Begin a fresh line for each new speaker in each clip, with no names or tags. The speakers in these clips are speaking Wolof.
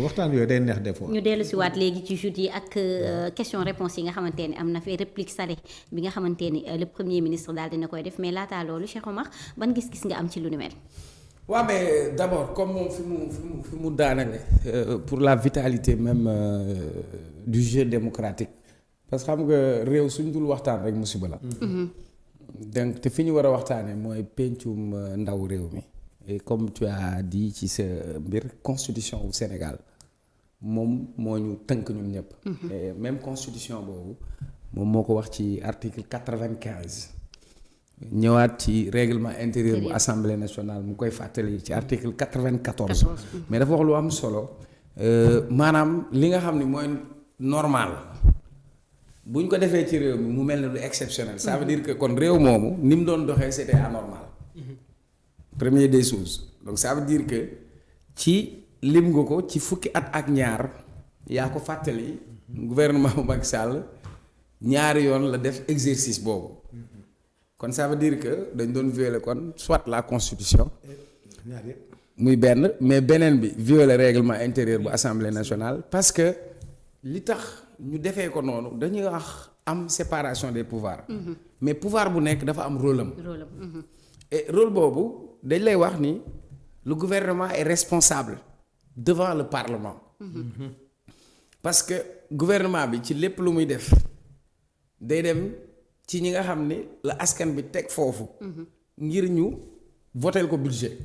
waxtaan yooyu day neex des fois.
ñu dellu si waat léegi ci joutes yi ak question réponse yi nga xamante ni am na fi réplique salée bi nga xamante ni le premier ministre daal dina koy def mais laataa loolu Cheikh Omar ban gis-gis nga am ci lu ni mel.
waaw mais d'abord comme moom fi mu daanale pour la vitalité même du jeu démocratique parce que xam nga réew suñ dul waxtaan rek musiba la. donc te fi ñu war a waxtaanee mooy pencum ndaw réew mi. et comme tu as dit ci sa mbir constitution wu Sénégal moom moo ñu tënk ñun ñëpp. et même constitution boobu moom moo ko wax ci article 95. ñëwaat ci règlement intérieur bu assemblée nationale mu koy fàttali ci article 94. mais dafa wax lu am solo maanaam li nga xam ni mooy normal bu ñu ko defee ci réew mi mu mel ne lu exceptionnel. ça veut dire que kon réew moomu ni mu doon doxee c'était anormal. première des choses donc ça veut dire que ci lim nga ko ci fukki at ak ñaar yaa ko fàttali gouvernement bu Macky Sall ñaari yoon la def exercice boobu kon ça veut dire que dañ doon violer kon soit la constitution muy benn mais beneen bi violer règlement intérieur bu assemblée nationale parce que li tax ñu defee ko noonu dañuy wax am séparation des pouvoirs mais pouvoir bu nekk dafa am rôle am et rôle boobu dañ lay wax ni le gouvernement est responsable devant le parlement parce que gouvernement bi ci lépp lu muy def day dem ci ñi nga xam ni la askan bi teg foofu ngir ñu votel ko budget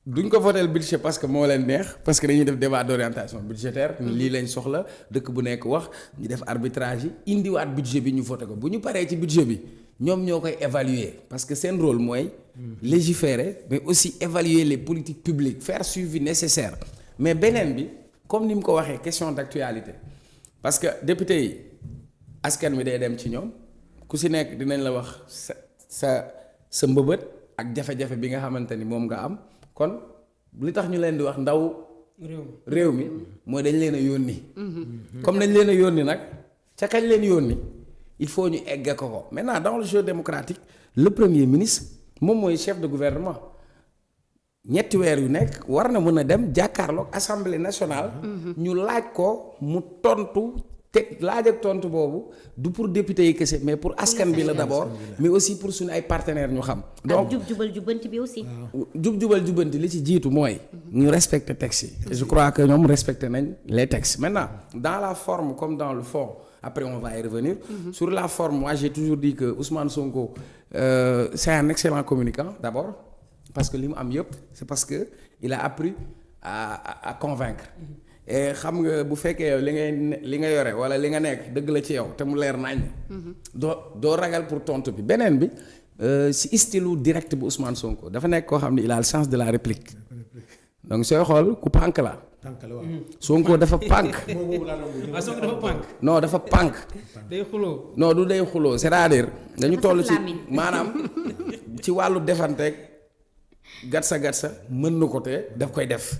duñ ko votel budget parce que moo leen neex parce que dañuy def débat d'orientation budgétaire lii lañ soxla dëkk bu nekk wax ñu def arbitrage yi indiwaat budget bi ñu voté ko bu ñu paree ci budget bi ñoom ñoo koy évaluer parce que seen rôle mooy légiférer mais aussi évaluer les politiques publiques faire suivi nécessaire mais beneen bi comme ni mu ko waxee question d'actualité parce que député yi askan mi day dem ci ñoom ku si nekk dinañ la wax sa mbëbët ak jafe-jafe bi nga xamante ni moom nga am kon li tax ñu leen di wax ndaw réew mi mooy dañ leen a yónni comme dañ leen a yónni nag ca kañ leen yónni il faut ñu egg ko maintenant dans le jeu démocratique le premier ministre moom mooy chef de gouvernement ñetti weer yu nekk war na mën a dem jàkkaarloog assemblée nationale ñu laaj ko mu tontu te laaj ak tontu boobu du pour député yi kese mais pour askan bi la d'abord mais aussi pour suñu ay partenaires ñu xam donc
jub-jubal jubbanti bi aussi
jub-jubal jubbanti li ci jiitu mooy ñu respecter textes yi je crois que ñoom respecter nañ les textes maintenant dans la forme comme dans le fond après on va y revenir sur la forme moi j'ai toujours dit que Ousmane Sonko c'est un excellent communicant d'abord parce que li mu am yëpp c'est parce que il a appris à convaincre et xam nga bu fekkee yow li nga yore wala li nga nekk dëgg la ci yow te mu leer nañ doo ragal pour tontu bi beneen bi si stylu direct bu Ousmane Sonko dafa nekk koo xam ne il a le sens de la réplique donc sooy xool ku pànk la Sonko dafa pànk non dafa pànk
day xuloo
non du day xuloo c'est-à-dire dañu toll ci maanaam ci wàllu defanteeg gatsa mën na ko te daf koy def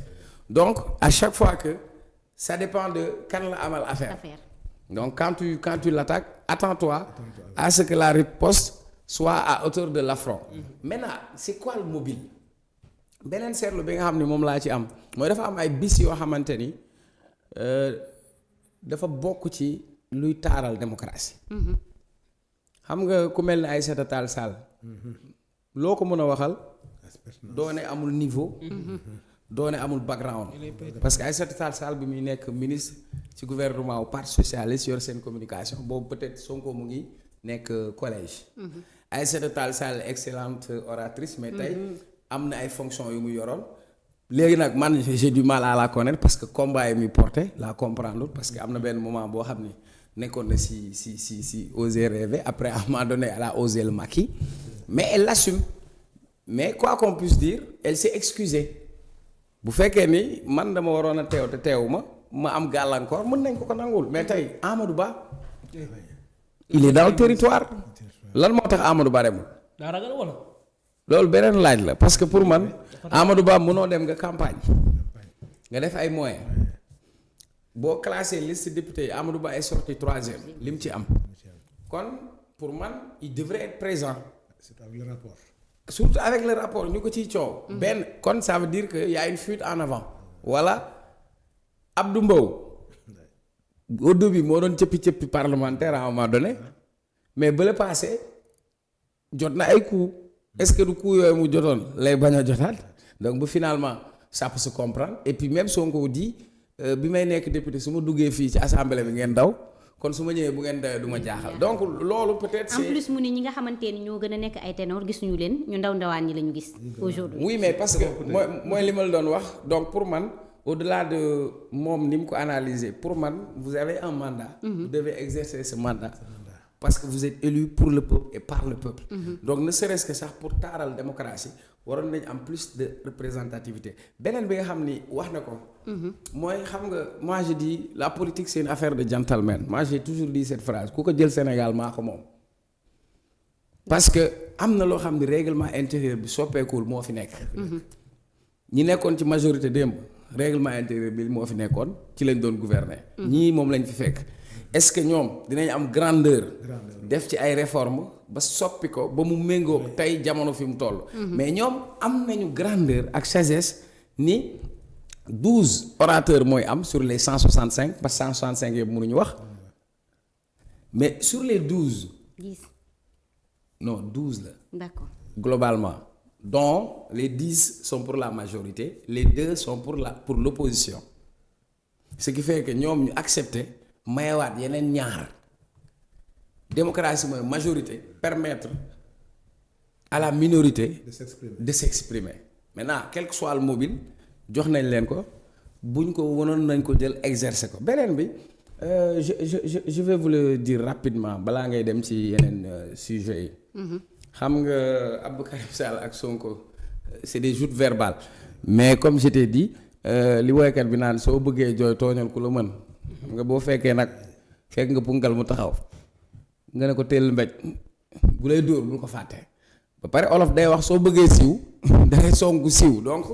donc à chaque fois que ça dépend de kan la amal affaire donc quand tu l'attaques attends-toi à ce que la riposte soit à hauteur de l'affront maintenant c'est quoi le mobile beneen seetlu bi nga xam ne moom laa ci am mooy dafa am ay bis yoo xamante ni dafa bokk ci luy taaral démocratie xam nga ku mel ni Aïssata Tall Sall loo ko mën a waxal doone amul niveau doone amul background parce que Aïssata Tall Sall bi muy nekk ministre ci gouvernement wu parti socialiste yor seen communication boobu peut-être Sonko mu ngi nekk collège Aïssata Tall Sall excellente oratrice mais tey am na ay fonctions yu mu yoroon léegi nag man j'ai du mal à la connaître parce que combat yi muy porté la comprendre parce que am na benn moment boo xam ni nekkoon na si oser rêver après à un moment donné elle a osé le maquis mais elle l'assume mais quoi qu'on puisse dire elle s'est excusée bu fekkee ni man dama waroon a teew te teewu ma am gàllankoor mën nañ ko nangul mais tey Amadou Ba il est dans le territoire lan moo tax Amadou Ba demul
daa ragal wala
loolu beneen laaj la parce que pour man Amadou Ba mënoo dem nga campagne nga def ay moyens boo classé liste député yi Amadou Ba est sorti 3e li mu ci am kon pour man il devrait être présent surtout avec le rapport ñu ko ciy coow benn kon ça veut dire que y a une fuite en avant voilà Abdou Mbow au début moo doon cëppi parlementaire à un moment donné mais bële passé jot na ay coups est-ce que du coup yooyu mu jotoon lay bañ a jotaat donc bu finalement ça peut se comprendre et puis même Sonko dit bi may nekk député su ma duggee fii ci assemblée bi ngeen daw kon su ma ñëwee bu ngeen dawee du ma jaaxal donc loolu peut-être.
en plus mu ne ñi nga xamante ni ñoo gën a nekk ay ténor gisuñu leen ñu ndawaan ñi la ñu gis aujourd'hui.
oui mais parce que mooy li ma la doon wax donc pour man au-delà de moom ni mu ko analyser pour man vous avez un mandat. Vous devez exercer ce mandat. Parce que vous êtes élu pour le peuple et par le peuple. Donc ne serait-ce que sax pour taaral démocratie waroon nañ am plus de représentativité beneen bi nga xam ni wax na ko. mooy xam nga moi je dis la politique c'est une affaire de gentleman moi j'ai toujours dit cette phrase ku ko jël Sénégal maa ko moom. parce que am na loo xam ni règlement intérieur bi soppeekuwul moo fi nekk. ñi nekkoon ci majorité démb règlement intérieur bi moo fi nekkoon ci lañ doon gouverner. ñii moom lañ fi fekk. est-ce que ñoom dinañ am grandeur def ci ay réformes ba soppi ko ba mu méngoo tey jamono fi mu toll. mais ñoom am nañu grandeur ak sagesse ni 12 orateurs mooy am sur les 165 parce que 165 yëpp mënuñu wax mais sur les 12.
10.
non 12 la.
D'accord.
Globalement dont les 10 sont pour la majorité les 2 sont pour l'opposition ce qui fait que ñoom ñu accepter. mayewaat yeneen ñaar démocratie mooy majorité permettre à la minorité de s'exprimer maintenant quel que soit le mobile jox nañ leen ko buñ ko wanoon nañ ko jël exercer ko beneen bi je vais vous le dire rapidement balaa ngay dem ci yeneen sujets yi xam nga Abdou Karim Sall ak Sonko c'est des joutes verbales mais comme je t'ai dit li woykat bi naan soo bëggee jooy tooñal ku la mën nga boo fekkee nag fekk nga punkal mu taxaw nga ne ko teel mbéj bu lay dóor bul ko fàtte ba pare olof day wax soo bëggee siiw dangay songu siiw donc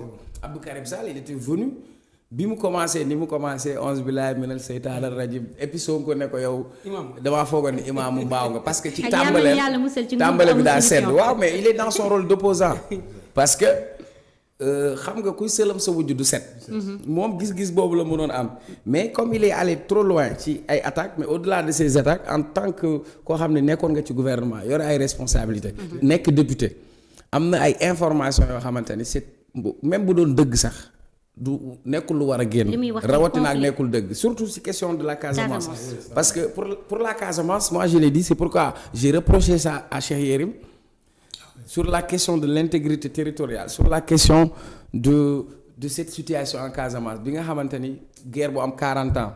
Abdou Karim Sall il était venu bi mu commencé ni mu commencé onze billahi minal seytaanir rajim et puis Sonko ne ko yow damaa foogoon ni imaamu mbaaw nga parce que ci tàmbale bi daa sedd waaw mais il est dans son rôle d'opposant parce que xam nga kuy sëlam sa wujj du set. moom gis-gis boobu la mënoon am mais comme il est allé trop loin ci ay attaques mais au-delà de ces attaques en tant que koo xam ne nekkoon nga ci gouvernement yore ay responsabilités. nekk député am na ay informations yoo xamante ni c'est même bu doon dëgg sax du nekkul lu war a génn. rawatina ak nekkul dëgg surtout ci question de la Casamance. parce que pour la Casamance moi je l'ai dit c'est pourquoi j'ai reproché ça à Cheikh Yérim. sur la question de l'intégrité territoriale sur la question de cette situation en Casamance bi nga xamante ni guerre bu am 40 ans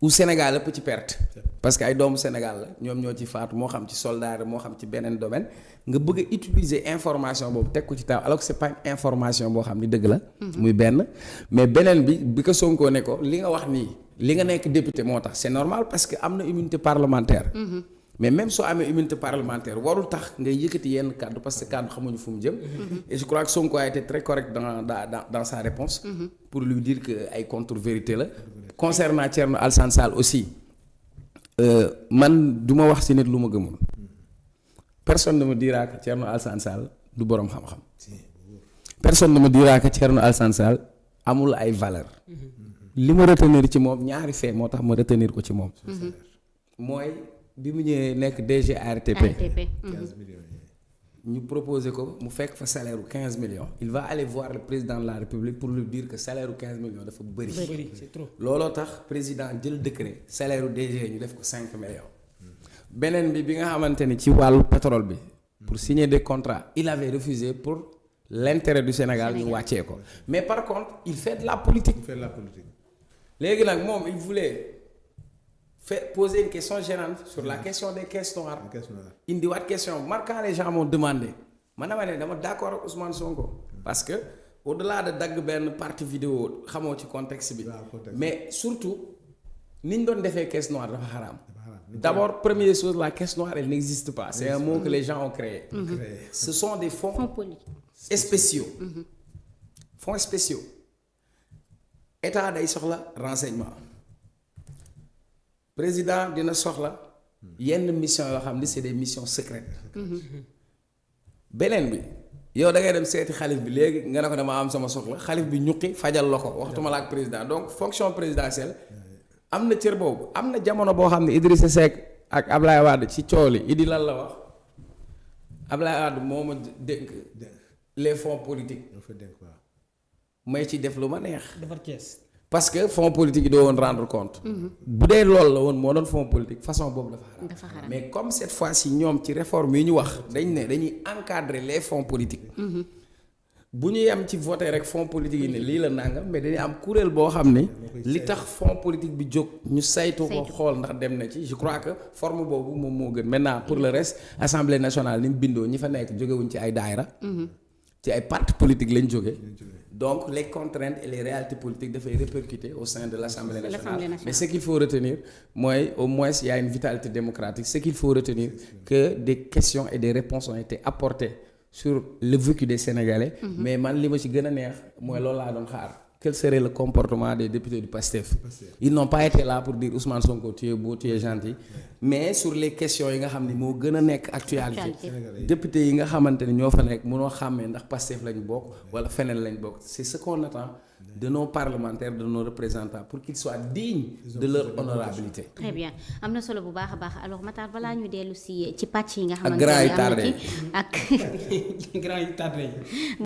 où Sénégal lépp ci perte parce que ay doomu Sénégal la ñoom ñoo ci faatu moo xam ci soldat moo xam ci beneen domaine nga bëgg a utiliser information boobu teg ko ci taw alors que c'est pas une information boo xam ni dëgg la. muy benn mais beneen bi ko Sonko ne ko li nga wax nii li nga nekk député moo tax c'est normal parce que am na immunité parlementaire. mais même soo amee immunité parlementaire warul tax ngay yëkkati yenn kàddu parce que kàddu xamuñu fu mu jëm. et je crois que Sonko a été très correct dans sa réponse pour lui dire que ay contre-vérité la. concernant Thierno Alassane Sall aussi man du ma wax ci nit lu ma gëmul. personne ne me dira que Thierno Alassane Sall du boroom xam-xam. personne ne me dira que Thierno Alassane Sall amul ay valeur li ma retenir ci moom ñaari fait moo tax ma retenir ko ci moom. mooy. bi mu ñëwee nekk DG ARTP 15 millions ñu proposé ko mu fekk fa salaire u 15 millions il va aller voir le président de la République pour lui dire que salaire u 15 millions dafa bëri
c'est trop
looloo tax président jël décret salaire u DG ñu def ko 5 millions beneen bi nga xamante ni ci wàllu pétrole bi pour signer des contrats il avait refusé pour l'intérêt du Sénégal ñu wàccee ko mais par contre il fait de la politique léegi nag moom il voulait poser une question gênante sur la question des caisses noires. indiwaat question quand les gens m'ont demandé man dama d'accord ak Ousmane Sonko. parce que au-delà de dagg benn partie vidéo xamoo ci contexte bi. mais surtout ni ñu doon defee caisse noire dafa xaraam. d'abord première chose la caisse noire elle n'existe pas. c'est un mot que les gens ont créé. ce sont des fonds spéciaux. fonds spéciaux état day soxla renseignement. président dina soxla yenn mission yoo xam ni c'est des missions secrètes beneen bi yow da ngay dem seeti xalif bi léegi nga ne ko dama am sama soxla xalif bi ñuqi fajal la ko waxtuma la ak président donc fonction présidentielle am na cër boobu. am na jamono boo xam ne Idrissa Seck ak Ablaye Wade ci coow li Idi lan la wax Ablaye Wade moo ma dénk les fonds politiques may ci def lu ma neex.
defar Thiès.
parce que fonds politique yi doo woon rendre compte. bu dee loolu la woon moo doon fonds politique façon boobu dafa xaraam. mais comme cette fois-ci ñoom ci réforme yi ñu wax dañ ne dañuy encadrer les fonds politiques. bu ñu yem ci voter rek fonds politique yi ne lii la nangam mais dañuy am kuréel boo xam ne li tax fonds politique bi jóg ñu saytu ko xool ndax dem na ci je crois que forme boobu moom moo gën maintenant pour le reste assemblée nationale ni mu bindoo ñi fa nekk jógewuñ ci ay daayra ci ay partis politiques lañ jóge donc les contraintes et les réalités politiques dafay répercuter au sein de l'Assemblée nationale. Mais ce qu'il faut retenir mooy au moins il y a une vitalité démocratique. Ce qu'il faut retenir que des questions et des réponses ont été apportées sur le vécu des Sénégalais. Mais man li ma ci gën a neex mooy loolu laa doon xaar. Quel serait le comportement des députés du PASTEF? Ils n'ont pas été là pour dire Ousmane Sonko tu es beau, tu es gentil. Mais sur les questions yi nga xam ne moo gën a nekk actualité. Députés yi nga xamante ne ñoo fa nekk mënoo xàmmee ndax PASTEF lañ bokk wala feneen lañ bokk. C'est ce qu'on attend de nos parlementaires, de nos représentants pour qu'ils soient dignes de leur honorabilité.
Très bien am na solo bu baax a baax alors Matar balaa ñu dellu ci pàcc yi nga xamante
ak grand yi
ne am na
tardé
ci ak
grand yi tardé yi.